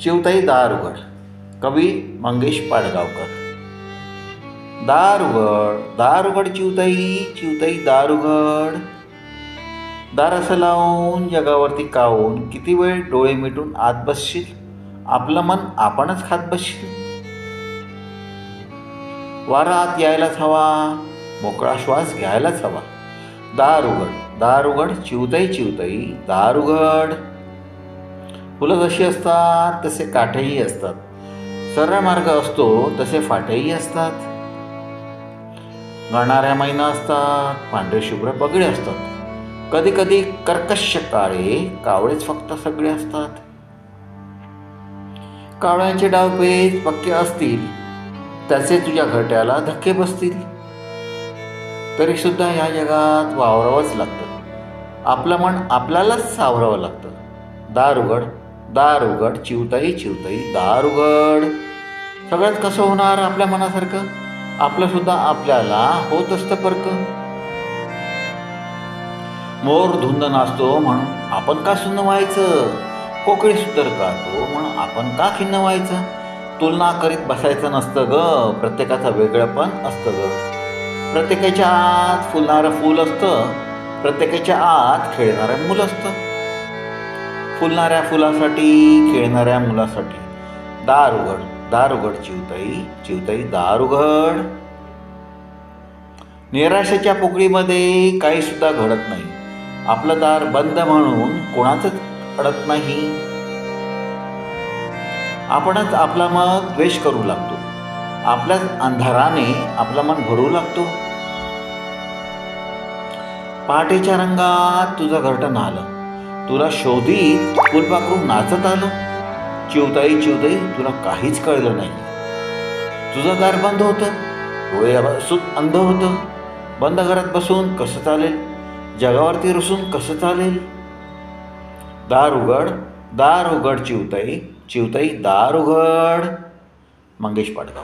चिवताई दार उघड. कवी मंगेश पाडगावकर. दार उघड, दार उघड चिवताई, चिवताई दार उघड. दार असं लावून जगावरती कावून किती वेळ डोळे मिटून आत बसशील. आपलं मन आपणच खात बसशील. वारा आत यायलाच हवा, मोकळा श्वास घ्यायलाच हवा. दार उघड, दार उघड चिवताई, चिवताई दार उघड. फुलं जशी असतात तसे काठेही असतात. सरळ मार्ग असतो तसे फाटेही असतात. गळणाऱ्या मैना असतात, पांढरे शुभ्र पगडे असतात. कधी कधी कर्कश काळे कावळेच फक्त सगळे असतात. कावळ्यांचे डावपेच पक्के असतील, त्याचे तुझ्या घरट्याला धक्के बसतील. तरी सुद्धा ह्या जगात वावरावंच लागतं. आपलं मन आपल्यालाच सावरावं लागतं. दार उघड, दार उघड चिवताई, चिवताई दार उघड. सगळ्यात कसं होणार आपल्या मनासारखं? आपलं सुद्धा आपल्याला होत असतं परक. मोर धुंद नाचतो म्हणून आपण का सुन्न व्हायचं? कोकिळ सुंदर गातो म्हणून आपण का खिन्न व्हायचं? तुलना करीत बसायचं नसतं ग, प्रत्येकाचं वेगळंपण असतं ग. प्रत्येकाच्या आत फुलणारं फूल असतं, प्रत्येकाच्या आत खेळणारं मूल असतं. फुलणाऱ्या फुलासाठी, खेळणाऱ्या मुलासाठी. दार उघड, दार उघड चिवताई, चिवताई दार उघड. निराशेच्या पोकळीमध्ये काही सुद्धा घडत नाही. आपलं दार बंद म्हणून कोणाचंच अडत नाही. आपणच आपला मग द्वेष करू लागतो. आपल्याच अंधाराने आपलं मन भरू लागतो. पहाटेच्या रंगात तुझं घरटं आलं, तुला शोधित फुलपाखरू नाचत आलं. चिवताई, चिवताई तुला काहीच कळलं नाही. तुझं दार बंद होतं, डोळे बसून अंध होतं. बंद घरात बसून कसं चालेल? जगावरती रुसून कसं चालेल? दार उघड, दार उघड चिवताई, चिवताई दार उघड. मंगेश पाडगाव.